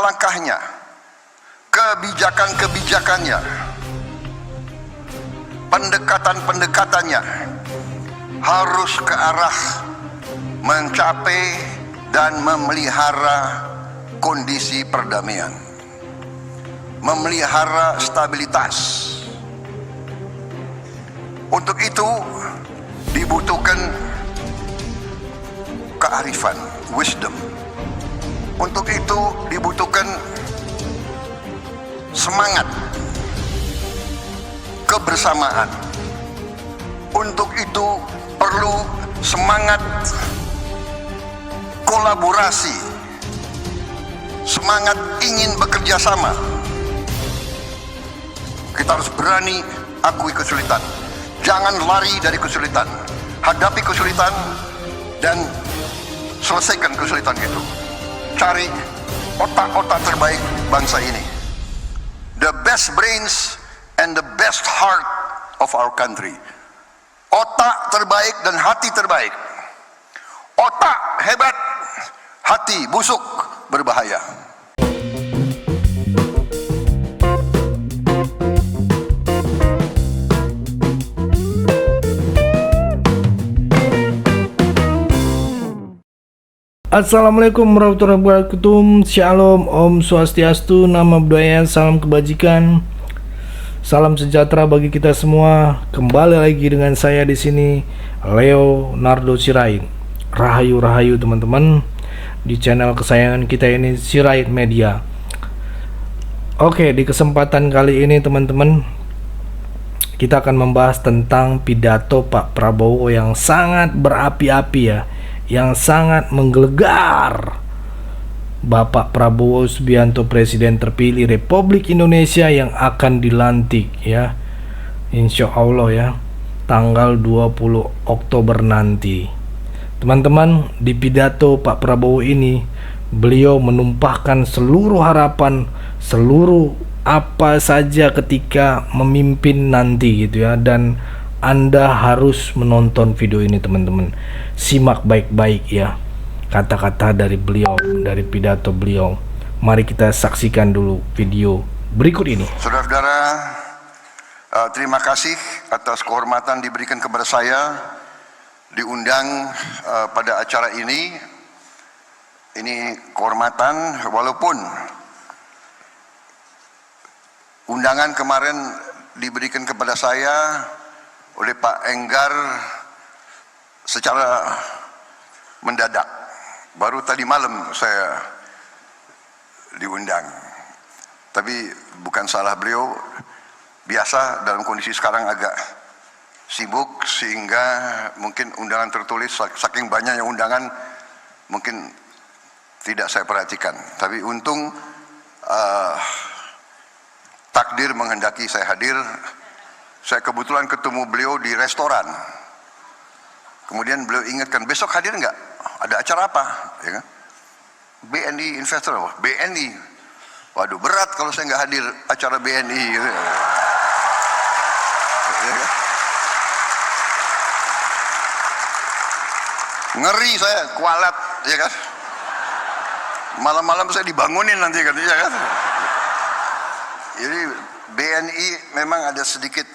langkah-langkahnya, kebijakan-kebijakannya, pendekatan-pendekatannya harus ke arah mencapai dan memelihara kondisi perdamaian, memelihara stabilitas. Untuk itu dibutuhkan kearifan, wisdom. Untuk itu dibutuhkan semangat, kebersamaan. Untuk itu perlu semangat kolaborasi, semangat ingin bekerja sama. Kita harus berani akui kesulitan. Jangan lari dari kesulitan. Hadapi kesulitan dan selesaikan kesulitan itu. Cari otak-otak terbaik bangsa ini. The best brains and the best heart of our country. Otak terbaik dan hati terbaik. Otak hebat, hati busuk, berbahaya. Assalamualaikum warahmatullahi wabarakatuh. Shalom, Om Swastiastu, Namo Buddhaya, salam kebajikan, salam sejahtera bagi kita semua. Kembali lagi dengan saya di sini, Leonardo Sirait. Rahayu teman-teman di channel kesayangan kita ini, Sirait Media. Oke, di kesempatan kali ini teman-teman, kita akan membahas tentang pidato Pak Prabowo yang sangat berapi-api ya, yang sangat menggelegar. Bapak Prabowo Subianto, Presiden terpilih Republik Indonesia yang akan dilantik ya, insya Allah ya, tanggal 20 Oktober nanti. Teman-teman, di pidato Pak Prabowo ini beliau menumpahkan seluruh harapan, seluruh apa saja ketika memimpin nanti gitu ya. Dan Anda harus menonton video ini teman-teman, simak baik-baik ya kata-kata dari beliau, dari pidato beliau. Mari kita saksikan dulu video berikut ini. Saudara-saudara, terima kasih atas kehormatan diberikan kepada saya diundang pada acara ini. Ini kehormatan, walaupun undangan kemarin diberikan kepada saya oleh Pak Enggar secara mendadak. Baru tadi malam saya diundang. Tapi bukan salah beliau. Biasa dalam kondisi sekarang agak sibuk sehingga mungkin undangan tertulis, saking banyaknya undangan mungkin tidak saya perhatikan. Tapi untung takdir menghendaki saya hadir. Saya kebetulan ketemu beliau di restoran. Kemudian beliau ingatkan, besok hadir nggak? Ada acara apa? Ya kan? BNI Investor. BNI. Waduh, berat kalau saya nggak hadir acara BNI. Gitu. Ya kan? Ngeri saya, kualat, ya kan? Malam-malam saya dibangunin nanti katanya kan. Jadi BNI memang ada sedikit,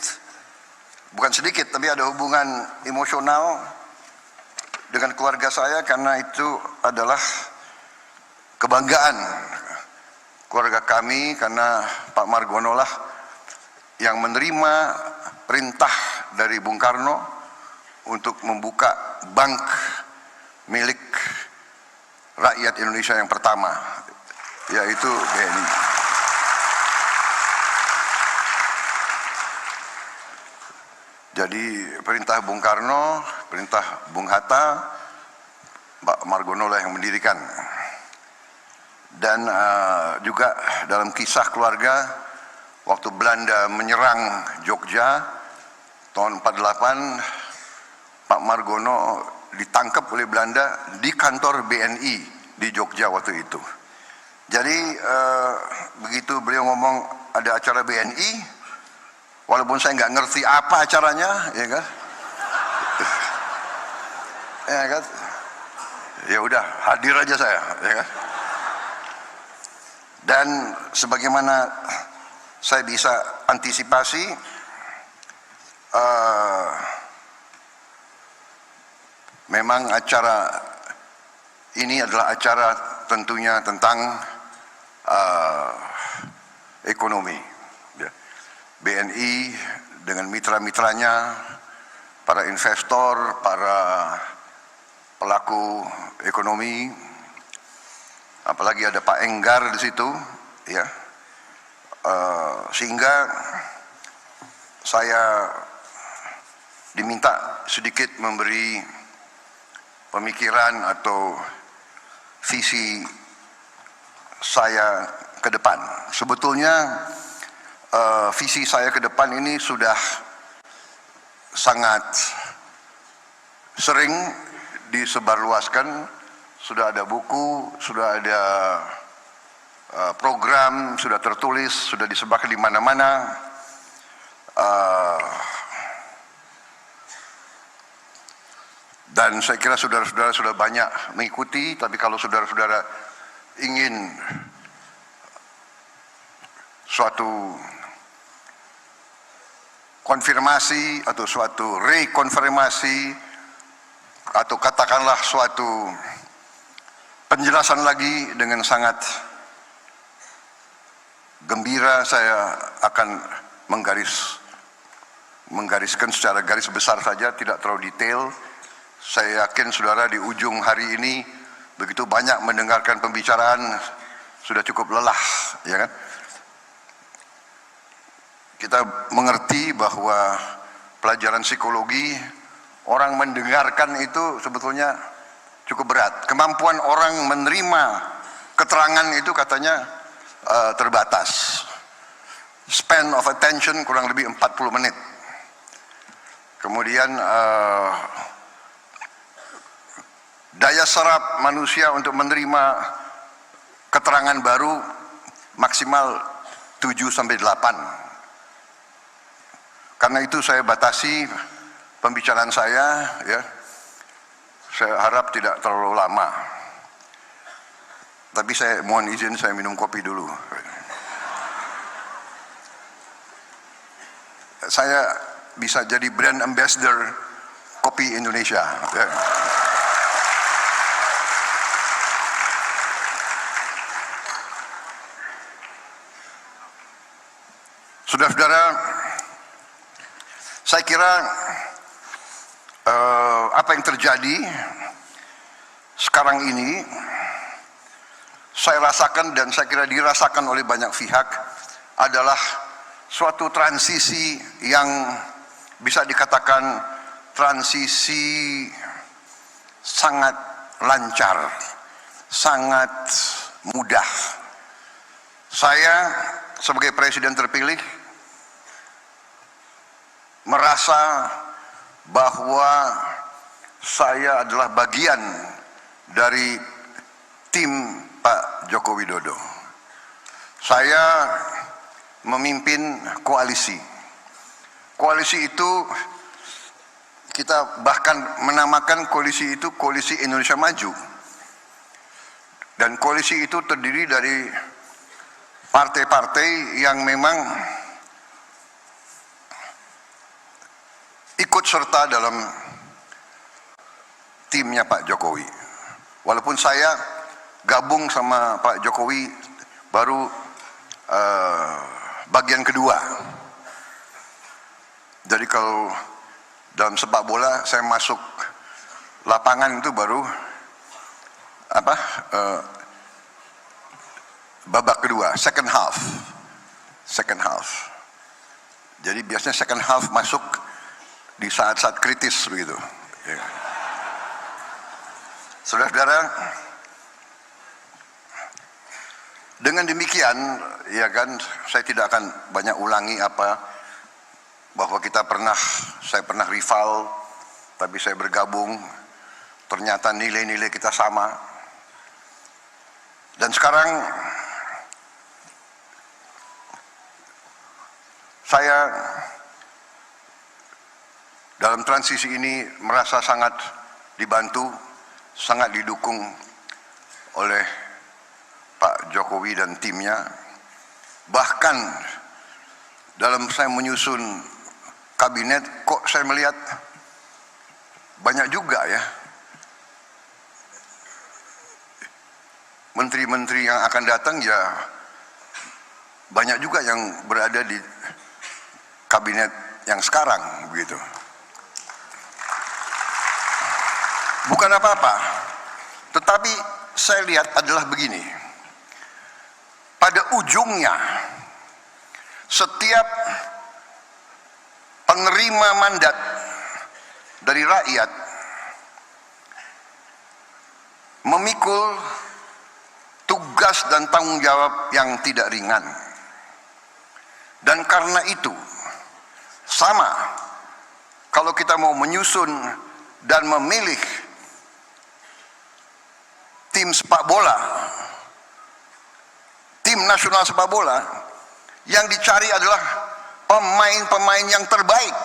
bukan sedikit, tapi ada hubungan emosional dengan keluarga saya, karena itu adalah kebanggaan keluarga kami, karena Pak Margono lah yang menerima perintah dari Bung Karno untuk membuka bank milik rakyat Indonesia yang pertama, yaitu BNI. Jadi perintah Bung Karno, perintah Bung Hatta, Pak Margono lah yang mendirikan. Dan juga dalam kisah keluarga, waktu Belanda menyerang Jogja tahun 48, Pak Margono ditangkap oleh Belanda di kantor BNI di Jogja waktu itu. Jadi begitu beliau ngomong ada acara BNI, walaupun saya nggak ngerti apa acaranya, ya kan? Ya kan? Ya udah, hadir aja saya, ya kan? Dan sebagaimana saya bisa antisipasi, memang acara ini adalah acara tentunya tentang ekonomi. BNI dengan mitra-mitranya, para investor, para pelaku ekonomi, apalagi ada Pak Enggar di situ, ya, sehingga saya diminta sedikit memberi pemikiran atau visi saya ke depan. Sebetulnya visi saya ke depan ini sudah sangat sering disebarluaskan, sudah ada buku, sudah ada program, sudah tertulis, sudah disebarkan di mana-mana. Dan saya kira saudara-saudara sudah banyak mengikuti, tapi kalau saudara-saudara ingin suatu konfirmasi atau suatu rekonfirmasi atau katakanlah suatu penjelasan lagi, dengan sangat gembira saya akan menggariskan secara garis besar saja, tidak terlalu detail. Saya yakin saudara di ujung hari ini begitu banyak mendengarkan pembicaraan, sudah cukup lelah, ya kan? Kita mengerti bahwa pelajaran psikologi, orang mendengarkan itu sebetulnya cukup berat. Kemampuan orang menerima keterangan itu katanya terbatas. Span of attention kurang lebih 40 menit. Kemudian daya serap manusia untuk menerima keterangan baru maksimal 7-8. Karena itu saya batasi pembicaraan saya, ya. Saya harap tidak terlalu lama. Tapi saya mohon izin saya minum kopi dulu. Saya bisa jadi brand ambassador kopi Indonesia. Ya. Saudara-saudara, saya kira apa yang terjadi sekarang ini saya rasakan, dan saya kira dirasakan oleh banyak pihak, adalah suatu transisi yang bisa dikatakan transisi sangat lancar, sangat mudah. Saya sebagai presiden terpilih merasa bahwa saya adalah bagian dari tim Pak Joko Widodo. Saya memimpin koalisi. Koalisi itu kita bahkan menamakan koalisi itu Koalisi Indonesia Maju. Dan koalisi itu terdiri dari partai-partai yang memang ikut serta dalam timnya Pak Jokowi. Walaupun saya gabung sama Pak Jokowi baru bagian kedua. Jadi kalau dalam sepak bola saya masuk lapangan itu baru babak kedua, second half. Jadi biasanya second half masuk di saat-saat kritis begitu. Ya. Saudara-saudara, dengan demikian, ya kan, saya tidak akan banyak ulangi bahwa saya pernah rival, tapi saya bergabung, ternyata nilai-nilai kita sama. Dan sekarang saya dalam transisi ini merasa sangat dibantu, sangat didukung oleh Pak Jokowi dan timnya. Bahkan dalam saya menyusun kabinet, kok saya melihat banyak juga ya menteri-menteri yang akan datang, ya banyak juga yang berada di kabinet yang sekarang begitu. Bukan apa-apa, tetapi saya lihat adalah begini. Pada ujungnya, setiap penerima mandat dari rakyat memikul tugas dan tanggung jawab yang tidak ringan. Dan karena itu, sama kalau kita mau menyusun dan memilih tim sepak bola, tim nasional sepak bola, yang dicari adalah pemain-pemain yang terbaik.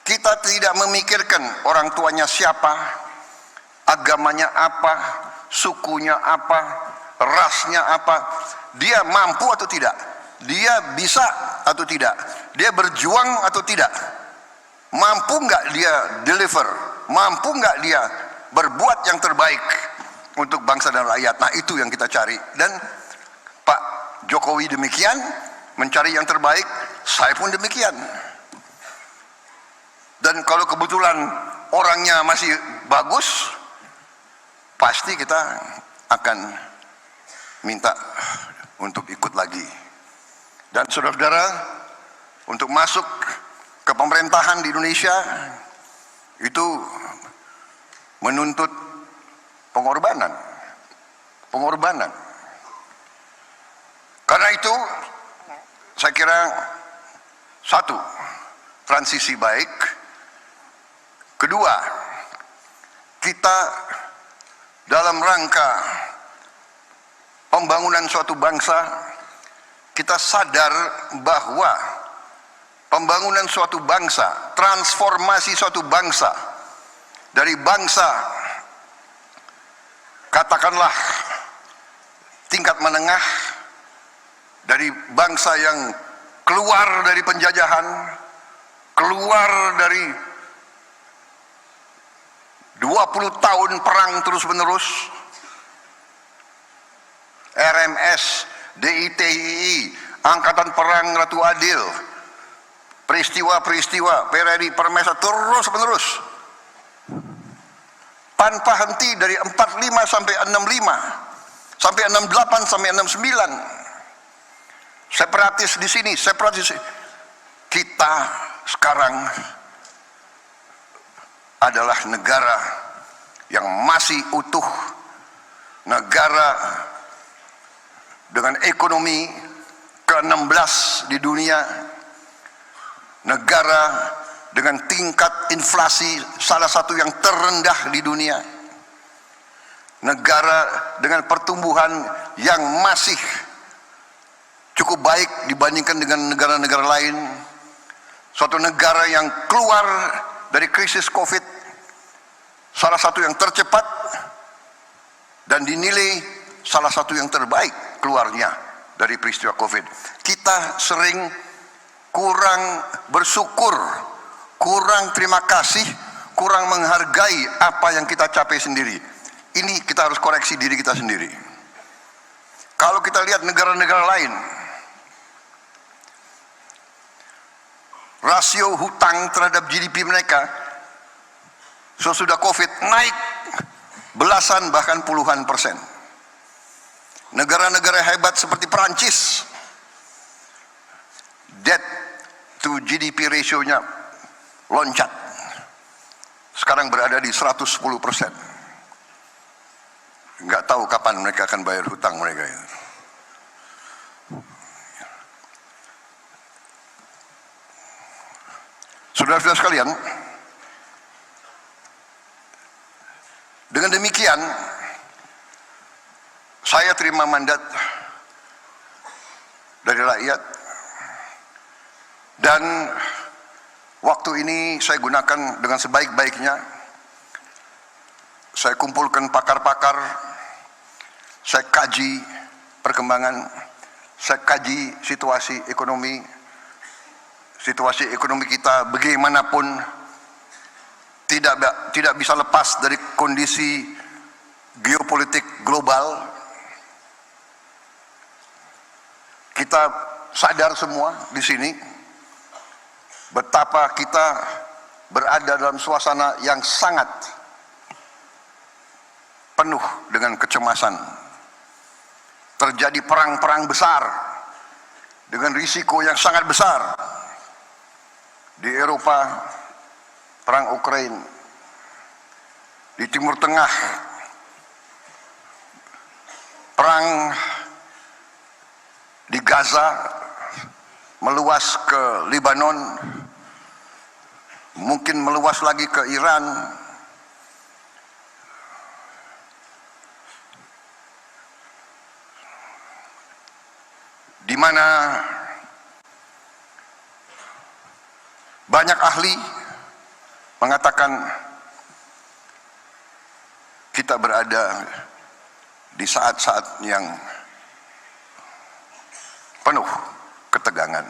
Kita tidak memikirkan orang tuanya siapa, agamanya apa, sukunya apa, rasnya apa, dia mampu atau tidak, dia bisa atau tidak, dia berjuang atau tidak, mampu nggak dia deliver, mampu nggak dia berbuat yang terbaik untuk bangsa dan rakyat. Nah, itu yang kita cari. Dan Pak Jokowi demikian, mencari yang terbaik, saya pun demikian. Dan kalau kebetulan orangnya masih bagus, pasti kita akan minta untuk ikut lagi. Dan saudara-saudara, untuk masuk ke pemerintahan di Indonesia itu menuntut pengorbanan. Karena itu saya kira, satu, transisi baik. Kedua, kita dalam rangka pembangunan suatu bangsa, kita sadar bahwa pembangunan suatu bangsa, transformasi suatu bangsa dari bangsa katakanlah tingkat menengah, dari bangsa yang keluar dari penjajahan, keluar dari 20 tahun perang terus-menerus, RMS, DITII, Angkatan Perang Ratu Adil, peristiwa-peristiwa PRRI, Permesa, terus-menerus, tanpa henti dari 45 sampai 65, sampai 68, sampai 69. Separatis di sini, separatis. Kita sekarang adalah negara yang masih utuh, negara dengan ekonomi ke-16 di dunia, negara dengan tingkat inflasi salah satu yang terendah di dunia, negara dengan pertumbuhan yang masih cukup baik dibandingkan dengan negara-negara lain, suatu negara yang keluar dari krisis COVID salah satu yang tercepat dan dinilai salah satu yang terbaik keluarnya dari peristiwa COVID. Kita sering kurang bersyukur, kurang terima kasih, kurang menghargai apa yang kita capai sendiri. Ini kita harus koreksi diri kita sendiri. Kalau kita lihat negara-negara lain, rasio hutang terhadap GDP mereka sesudah COVID naik belasan bahkan puluhan persen. Negara-negara hebat seperti Perancis, debt to GDP ratio-nya loncat, sekarang berada di 110%. Nggak tahu kapan mereka akan bayar hutang mereka itu. Saudara-saudara sekalian, dengan demikian saya terima mandat dari rakyat, dan waktu ini saya gunakan dengan sebaik-baiknya. Saya kumpulkan pakar-pakar saya kaji perkembangan, saya kaji situasi ekonomi kita bagaimanapun tidak bisa lepas dari kondisi geopolitik global. Kita sadar semua di sini betapa kita berada dalam suasana yang sangat penuh dengan kecemasan. Terjadi perang-perang besar dengan risiko yang sangat besar. Di Eropa, perang Ukraina. Di Timur Tengah, perang di Gaza, meluas ke Lebanon, mungkin meluas lagi ke Iran. Di mana banyak ahli mengatakan kita berada di saat-saat yang penuh ketegangan.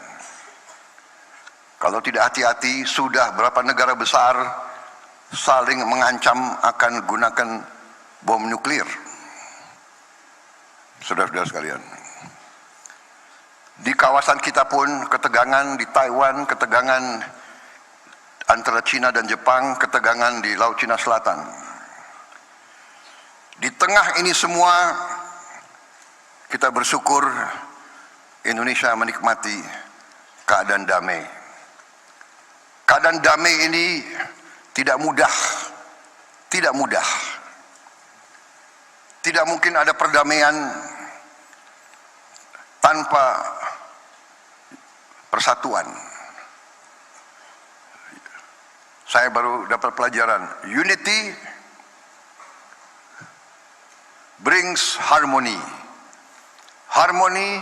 Kalau tidak hati-hati, sudah berapa negara besar saling mengancam akan gunakan bom nuklir. Saudara-saudara sekalian, di kawasan kita pun ketegangan, di Taiwan ketegangan antara Cina dan Jepang, ketegangan di Laut Cina Selatan. Di tengah ini semua kita bersyukur Indonesia menikmati keadaan damai. Keadaan damai ini tidak mudah. Tidak mudah. Tidak mungkin ada perdamaian tanpa persatuan. Saya baru dapat pelajaran, unity brings harmony. Harmony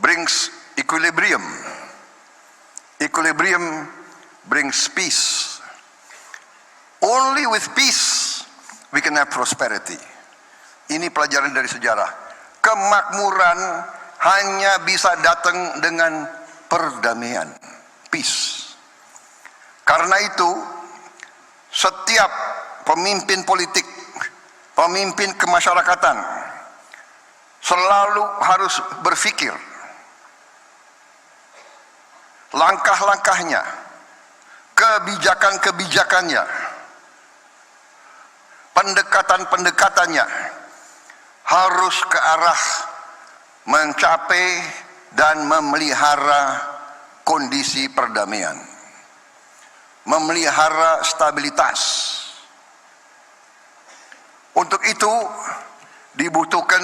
brings equilibrium. Equilibrium brings peace. Only with peace we can have prosperity. Ini pelajaran dari sejarah. Kemakmuran hanya bisa datang dengan perdamaian, peace. Karena itu, setiap pemimpin politik, pemimpin kemasyarakatan selalu harus berpikir langkah-langkahnya, kebijakan-kebijakannya, pendekatan-pendekatannya harus ke arah mencapai dan memelihara kondisi perdamaian, memelihara stabilitas. Untuk itu dibutuhkan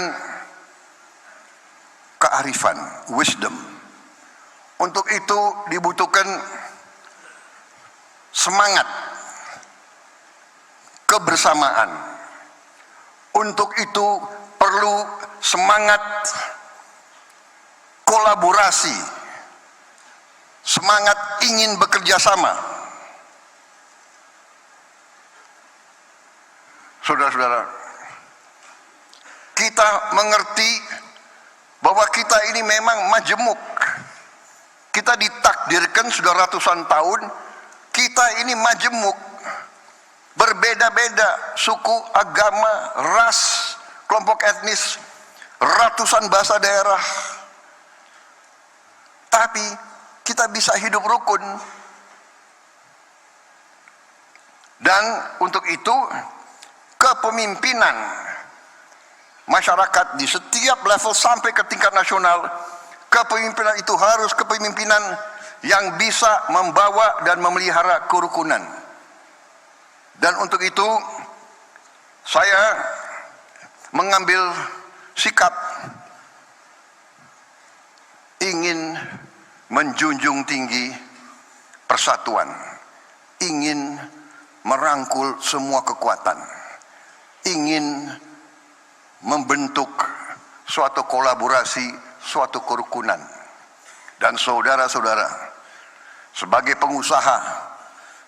kearifan, wisdom. Untuk itu dibutuhkan semangat, kebersamaan. Untuk itu perlu semangat kolaborasi, semangat ingin bekerja sama. Saudara-saudara, kita mengerti bahwa kita ini memang majemuk. Kita ditakdirkan sudah ratusan tahun, kita ini majemuk. Berbeda-beda suku, agama, ras, kelompok etnis, ratusan bahasa daerah. Tapi kita bisa hidup rukun. Dan untuk itu kepemimpinan masyarakat di setiap level sampai ke tingkat nasional, kepemimpinan itu harus kepemimpinan yang bisa membawa dan memelihara kerukunan. Dan untuk itu saya mengambil sikap ingin menjunjung tinggi persatuan, ingin merangkul semua kekuatan, ingin membentuk suatu kolaborasi, suatu kerukunan. Dan saudara-saudara, sebagai pengusaha,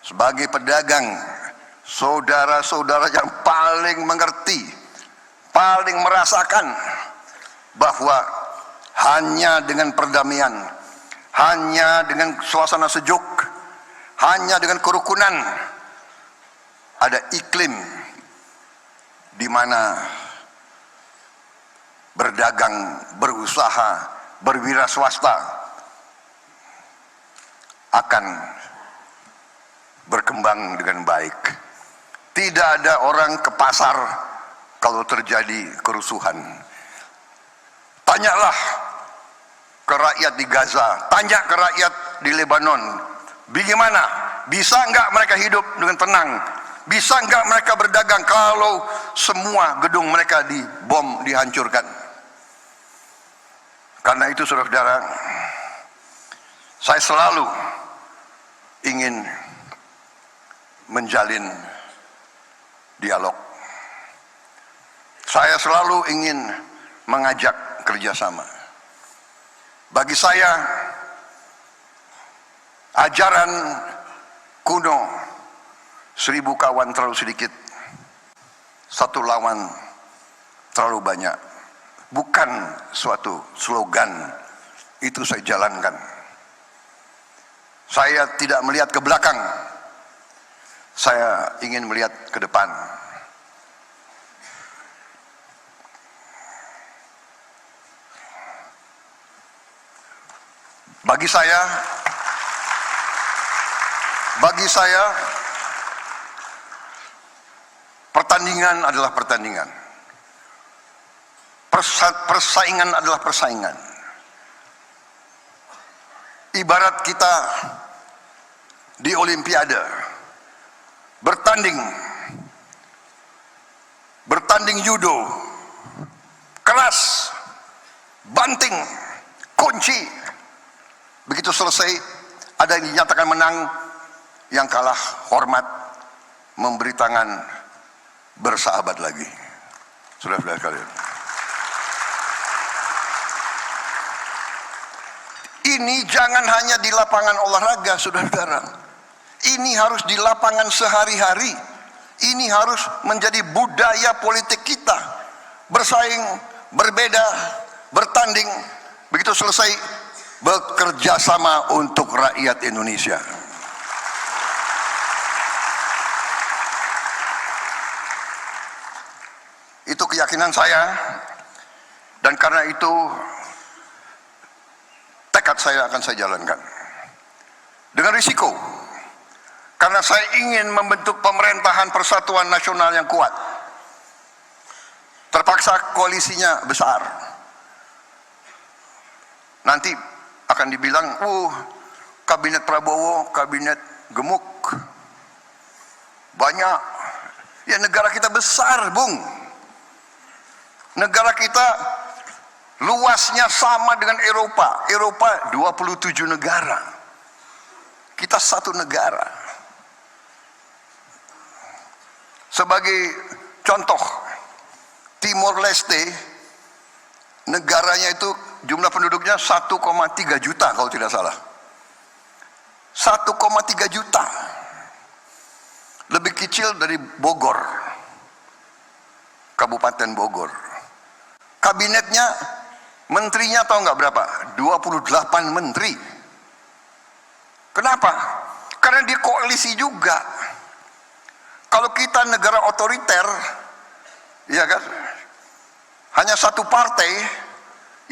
sebagai pedagang, saudara-saudara yang paling mengerti paling merasakan bahwa hanya dengan perdamaian, hanya dengan suasana sejuk, hanya dengan kerukunan, ada iklim di mana berdagang, berusaha, berwira swasta akan berkembang dengan baik. Tidak ada orang ke pasar kalau terjadi kerusuhan. Tanyalah ke rakyat di Gaza, tanya ke rakyat di Lebanon, bagaimana? Bisa enggak mereka hidup dengan tenang? Bisa enggak mereka berdagang kalau semua gedung mereka dibom, dihancurkan? Karena itu saudara-saudara, saya selalu ingin menjalin dialog. Saya selalu ingin mengajak kerjasama. Bagi saya, ajaran kuno 1000 kawan terlalu sedikit, 1 lawan terlalu banyak, bukan suatu slogan. Itu saya jalankan. Saya tidak melihat ke belakang, saya ingin melihat ke depan. Bagi saya, pertandingan adalah pertandingan. Persaingan adalah persaingan. Ibarat kita di Olimpiade bertanding judo, keras, banting, kunci. Begitu selesai, ada yang dinyatakan menang, yang kalah hormat, memberi tangan, bersahabat lagi. Saudara-saudara sekalian, ini jangan hanya di lapangan olahraga, saudara-saudara. Ini harus di lapangan sehari-hari. Ini harus menjadi budaya politik kita. Bersaing, berbeda, bertanding. Begitu selesai, bekerja sama untuk rakyat Indonesia. Itu keyakinan saya, dan karena itu tekad saya akan saya jalankan dengan risiko, karena saya ingin membentuk pemerintahan persatuan nasional yang kuat. Terpaksa koalisinya besar, nanti akan dibilang, kabinet Prabowo, kabinet gemuk, banyak. Ya, negara kita besar, Bung. Negara kita luasnya sama dengan Eropa. Eropa 27 negara. Kita 1 negara. Sebagai contoh, Timor Leste, negaranya itu jumlah penduduknya 1,3 juta kalau tidak salah. 1,3 juta. Lebih kecil dari Bogor, Kabupaten Bogor. Kabinetnya, menterinya tahu nggak berapa? 28 menteri. Kenapa? Karena dia koalisi juga. Kalau kita negara otoriter, ya kan, hanya 1 partai,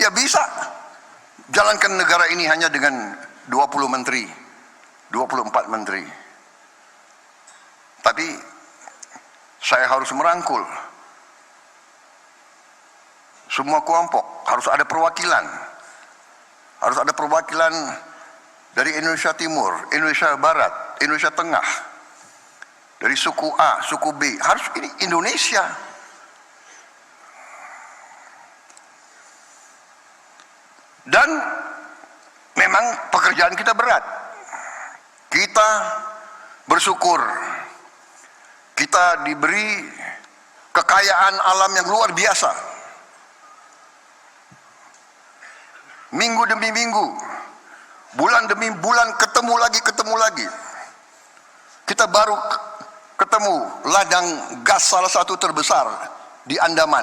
ya bisa jalankan negara ini hanya dengan 20 menteri, 24 menteri. Tapi saya harus merangkul semua kelompok, harus ada perwakilan. Harus ada perwakilan dari Indonesia Timur, Indonesia Barat, Indonesia Tengah, dari suku A, suku B. Harus ini Indonesia. Dan memang pekerjaan kita berat. Kita bersyukur kita diberi kekayaan alam yang luar biasa. Minggu demi minggu, bulan demi bulan, ketemu lagi. Kita baru ketemu ladang gas salah satu terbesar di Andaman.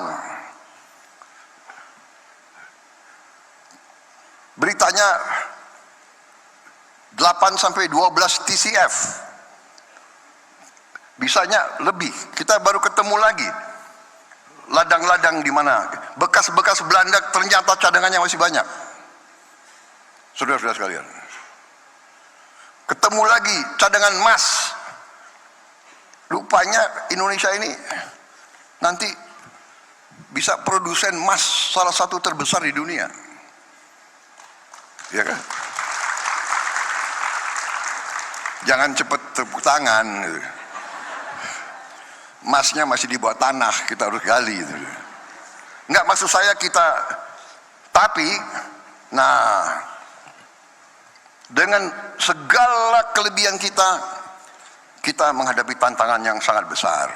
beritanya 8 sampai 12 TCF. Bisanya lebih. Kita baru ketemu lagi ladang-ladang di mana bekas-bekas Belanda, ternyata cadangannya masih banyak. Saudara-saudara sekalian, ketemu lagi cadangan emas. Rupanya Indonesia ini nanti bisa produsen emas salah satu terbesar di dunia, ya kan? Jangan cepat tepuk tangan. Emasnya masih di bawah tanah, kita harus gali. Enggak, maksud saya kita, tapi, nah, dengan segala kelebihan kita menghadapi tantangan yang sangat besar.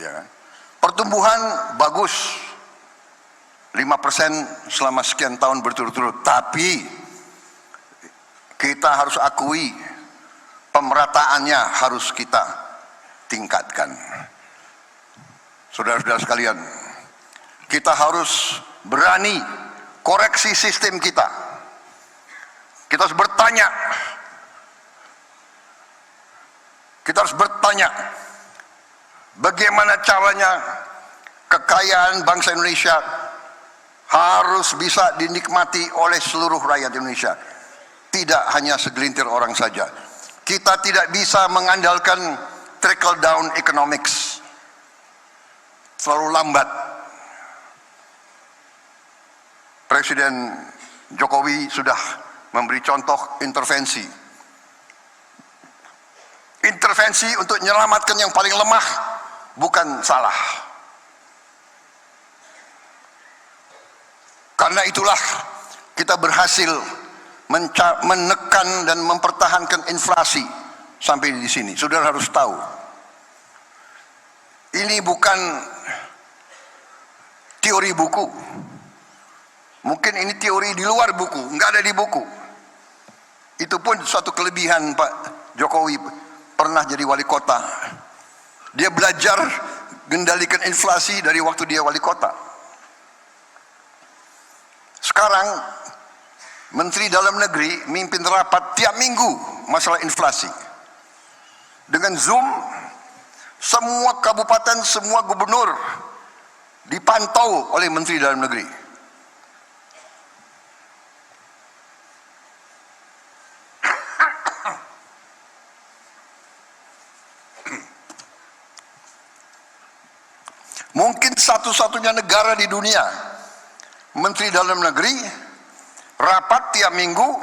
Ya kan? Pertumbuhan bagus, 5% selama sekian tahun berturut-turut, tapi kita harus akui pemerataannya harus kita tingkatkan. Saudara-saudara sekalian, kita harus berani koreksi sistem kita. Kita harus bertanya. Kita harus bertanya, bagaimana caranya kekayaan bangsa Indonesia harus bisa dinikmati oleh seluruh rakyat Indonesia, tidak hanya segelintir orang saja. Kita tidak bisa mengandalkan trickle down economics. Terlalu lambat. Presiden Jokowi sudah memberi contoh intervensi. Intervensi untuk menyelamatkan yang paling lemah bukan salah. Karena itulah kita berhasil menekan dan mempertahankan inflasi sampai di sini. Saudara harus tahu, ini bukan teori buku. Mungkin ini teori di luar buku, nggak ada di buku. Itu pun suatu kelebihan Pak Jokowi, pernah jadi wali kota. Dia belajar mengendalikan inflasi dari waktu dia wali kota. Sekarang Menteri Dalam Negeri mimpin rapat tiap minggu masalah inflasi. Dengan Zoom, semua kabupaten, semua gubernur dipantau oleh Menteri Dalam Negeri. Mungkin satu-satunya negara di dunia, Menteri Dalam Negeri rapat tiap minggu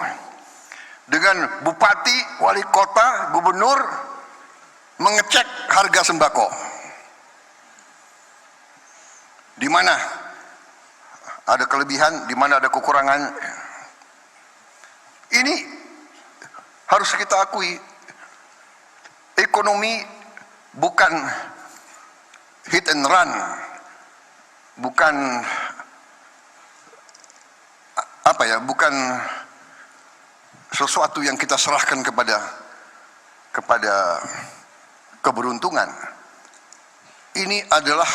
dengan bupati, wali kota, gubernur, mengecek harga sembako. Di mana ada kelebihan, di mana ada kekurangan. Ini harus kita akui, ekonomi bukan hit and run, bukan bukan sesuatu yang kita serahkan kepada keberuntungan. Ini adalah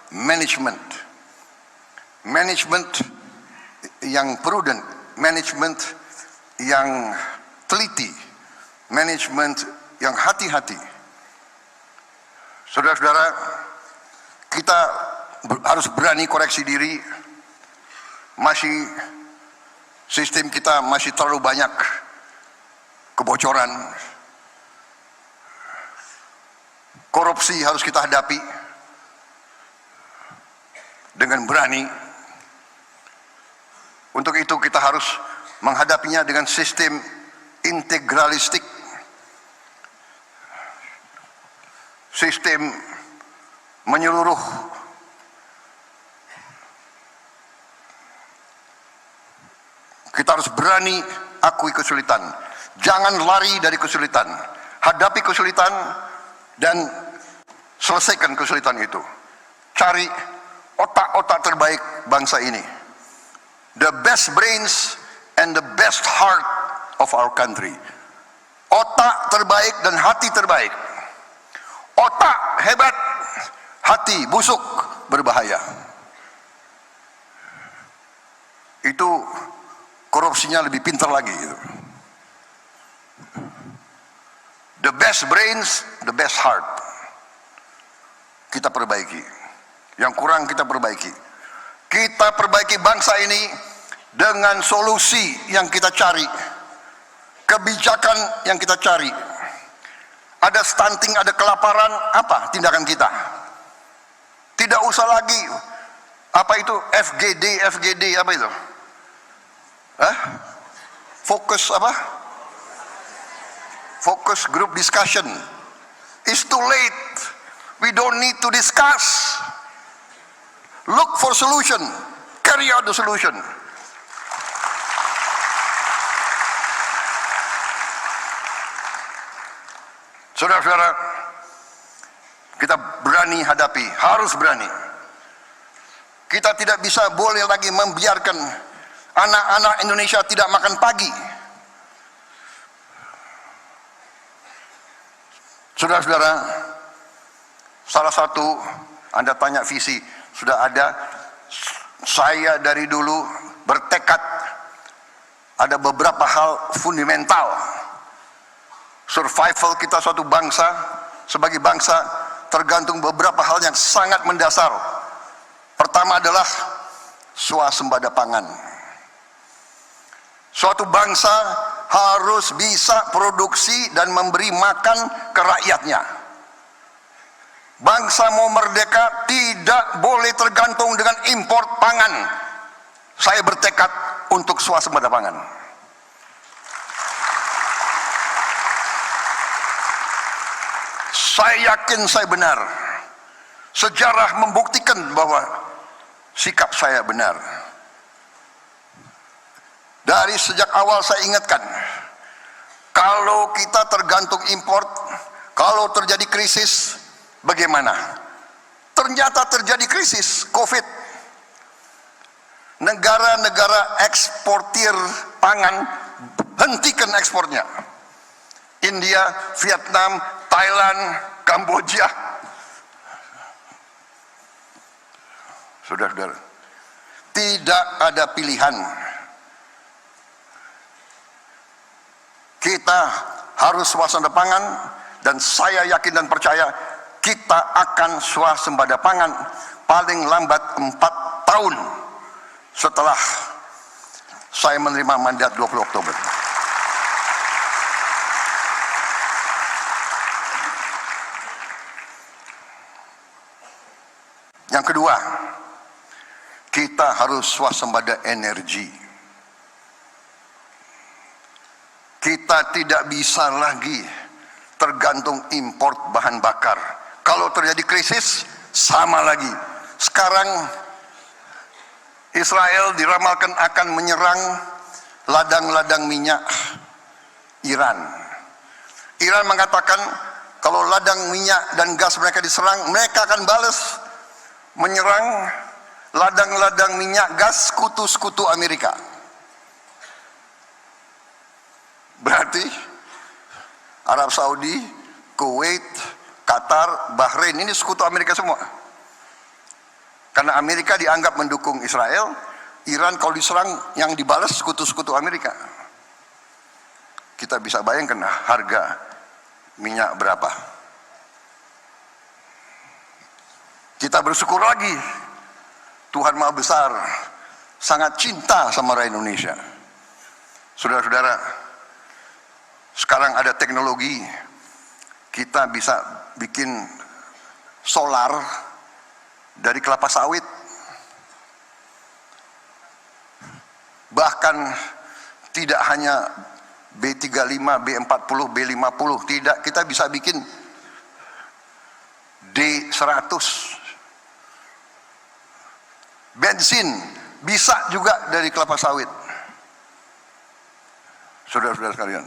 manajemen yang prudent, manajemen yang teliti, manajemen yang hati-hati. Saudara-saudara, kita harus berani koreksi diri. Sistem kita masih terlalu banyak kebocoran. Korupsi harus kita hadapi dengan berani. Untuk itu kita harus menghadapinya dengan sistem integralistik, sistem menyeluruh. Kita harus berani akui kesulitan. Jangan lari dari kesulitan. Hadapi kesulitan dan selesaikan kesulitan itu. Cari otak-otak terbaik bangsa ini. The best brains and the best heart of our country. Otak terbaik dan hati terbaik. Otak hebat, hati busuk, berbahaya. Itu korupsinya lebih pintar lagi gitu. The best brains, the best heart. Kita perbaiki. Yang kurang kita perbaiki. Kita perbaiki bangsa ini dengan solusi yang kita cari. Kebijakan yang kita cari. Ada stunting, ada kelaparan, apa tindakan kita? Tidak usah lagi apa itu FGD apa itu? Fokus apa? Focus group discussion. It's too late. We don't need to discuss. Look for solution. Carry out the solution. Saudara-saudara, kita berani hadapi, harus berani. Kita tidak bisa boleh lagi membiarkan anak-anak Indonesia tidak makan pagi. Saudara-saudara, salah satu, Anda tanya visi, sudah ada. Saya dari dulu bertekad ada beberapa hal fundamental. Survival kita suatu bangsa, sebagai bangsa, tergantung beberapa hal yang sangat mendasar. Pertama adalah swasembada pangan. Suatu bangsa harus bisa produksi dan memberi makan ke rakyatnya. Bangsa mau merdeka tidak boleh tergantung dengan impor pangan. Saya bertekad untuk swasembada pangan. Saya yakin saya benar. Sejarah membuktikan bahwa sikap saya benar. Dari sejak awal saya ingatkan, kalau kita tergantung import, kalau terjadi krisis, bagaimana? Ternyata terjadi krisis COVID. Negara-negara eksportir pangan hentikan ekspornya. India, Vietnam, Thailand, Kamboja. Saudara-saudara, tidak ada pilihan. Kita harus swasembada pangan, dan saya yakin dan percaya kita akan swasembada pangan paling lambat 4 tahun setelah saya menerima mandat 20 Oktober. Yang kedua, kita harus swasembada energi. Kita tidak bisa lagi tergantung import bahan bakar. Kalau terjadi krisis, sama lagi. Sekarang Israel diramalkan akan menyerang ladang-ladang minyak Iran. Iran mengatakan kalau ladang minyak dan gas mereka diserang, mereka akan balas menyerang ladang-ladang minyak gas sekutu-sekutu Amerika. Berarti Arab Saudi, Kuwait, Qatar, Bahrain ini sekutu Amerika semua. Karena Amerika dianggap mendukung Israel, Iran kalau diserang yang dibalas sekutu-sekutu Amerika. Kita bisa bayangkan harga minyak berapa. Kita bersyukur lagi, Tuhan Maha Besar sangat cinta sama rakyat Indonesia. Saudara-saudara, sekarang ada teknologi, kita bisa bikin solar dari kelapa sawit. Bahkan tidak hanya B35, B40, B50, tidak, kita bisa bikin D100. Bensin bisa juga dari kelapa sawit. Saudara-saudara sekalian,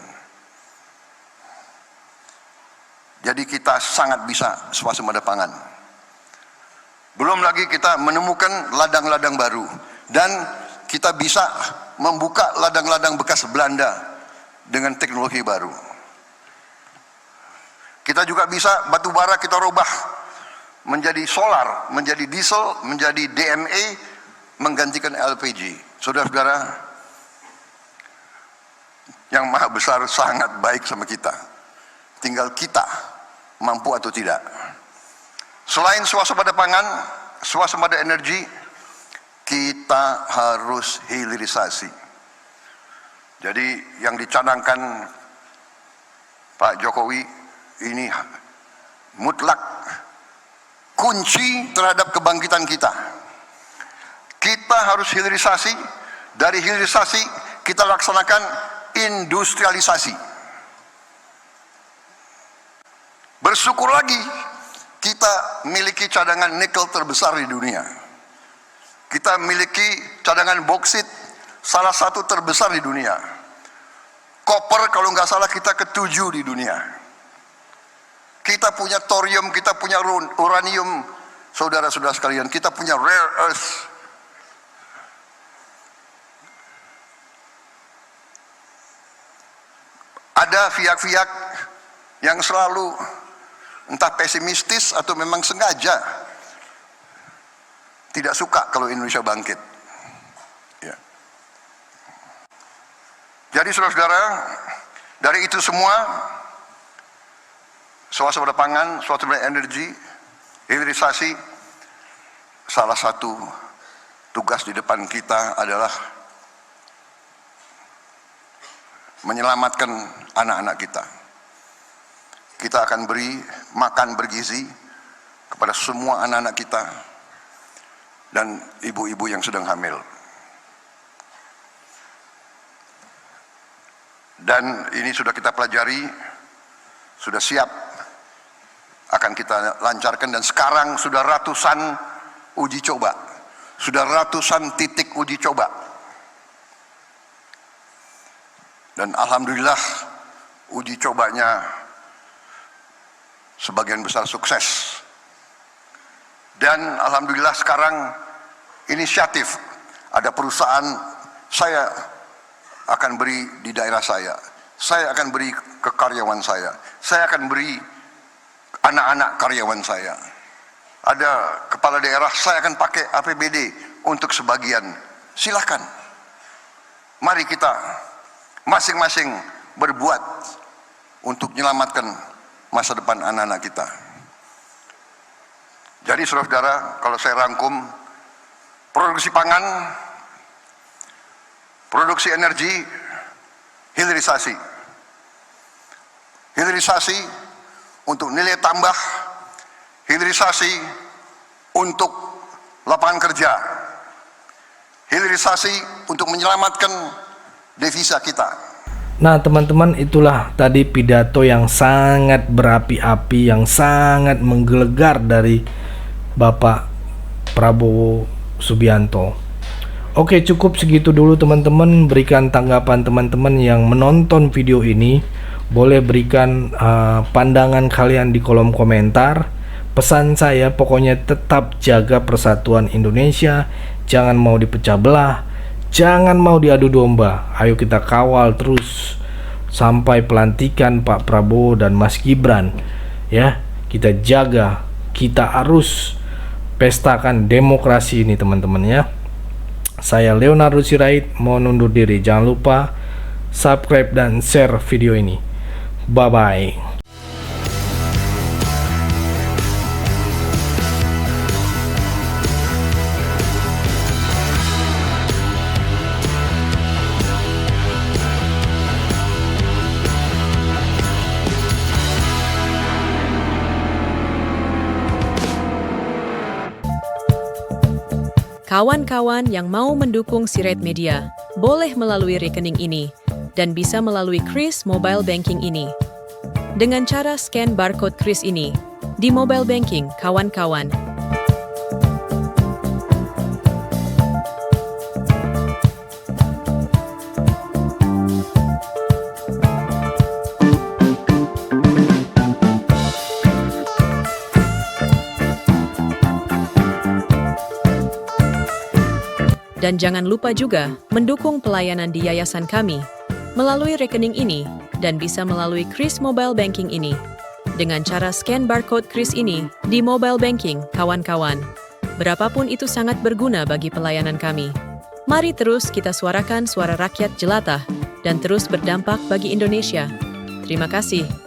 jadi kita sangat bisa swasembada pangan. Belum lagi kita menemukan ladang-ladang baru, dan kita bisa membuka ladang-ladang bekas Belanda dengan teknologi baru. Kita juga bisa batu bara kita rubah menjadi solar, menjadi diesel, menjadi DME, menggantikan LPG. Saudara-saudara, Yang Maha Besar sangat baik sama kita. Tinggal kita mampu atau tidak. Selain swasembada pangan, swasembada energi, kita harus hilirisasi. Jadi yang dicanangkan Pak Jokowi ini mutlak kunci terhadap kebangkitan kita. Kita harus hilirisasi, dari hilirisasi kita laksanakan industrialisasi. Bersyukur lagi kita miliki cadangan nikel terbesar di dunia. Kita miliki cadangan boksit salah satu terbesar di dunia. Koper kalau nggak salah kita ke-7 di dunia. Kita punya thorium, kita punya uranium, saudara-saudara sekalian, kita punya rare earth. Ada pihak-pihak yang selalu entah pesimistis atau memang sengaja tidak suka kalau Indonesia bangkit. Ya. Jadi saudara-saudara, dari itu semua, swasembada pangan, swasembada energi, hilirisasi, salah satu tugas di depan kita adalah menyelamatkan anak-anak kita. Kita akan beri makan bergizi kepada semua anak-anak kita dan ibu-ibu yang sedang hamil. Dan ini sudah kita pelajari, sudah siap, akan kita lancarkan, dan sekarang sudah ratusan uji coba, sudah ratusan titik uji coba. Dan alhamdulillah uji cobanya sebagian besar sukses. Dan alhamdulillah sekarang inisiatif, ada perusahaan saya akan beri di daerah saya akan beri ke karyawan saya akan beri anak-anak karyawan saya. Ada kepala daerah, saya akan pakai APBD untuk sebagian. Silakan. Mari kita masing-masing berbuat untuk menyelamatkan masa depan anak-anak kita. Jadi saudara-saudara, kalau saya rangkum, produksi pangan, produksi energi, hilirisasi. Hilirisasi untuk nilai tambah, hilirisasi untuk lapangan kerja, hilirisasi untuk menyelamatkan devisa kita. Nah teman-teman, itulah tadi pidato yang sangat berapi-api, yang sangat menggelegar dari Bapak Prabowo Subianto. Oke, cukup segitu dulu teman-teman. Berikan tanggapan teman-teman yang menonton video ini. Boleh berikan pandangan kalian di kolom komentar. Pesan saya pokoknya tetap jaga persatuan Indonesia. Jangan mau dipecah belah, jangan mau diadu domba. Ayo kita kawal terus sampai pelantikan Pak Prabowo dan Mas Gibran. Ya, kita jaga, kita harus pestakan demokrasi ini teman-teman ya. Saya Leonardo Sirait mau undur diri. Jangan lupa subscribe dan share video ini. Bye bye. Kawan-kawan yang mau mendukung Sirait Media, boleh melalui rekening ini, dan bisa melalui Kris Mobile Banking ini. Dengan cara scan barcode Kris ini, di mobile banking, kawan-kawan. Dan jangan lupa juga mendukung pelayanan di yayasan kami melalui rekening ini dan bisa melalui Kris Mobile Banking ini. Dengan cara scan barcode Kris ini di mobile banking, kawan-kawan. Berapapun itu sangat berguna bagi pelayanan kami. Mari terus kita suarakan suara rakyat jelata. dan terus berdampak bagi Indonesia. Terima kasih.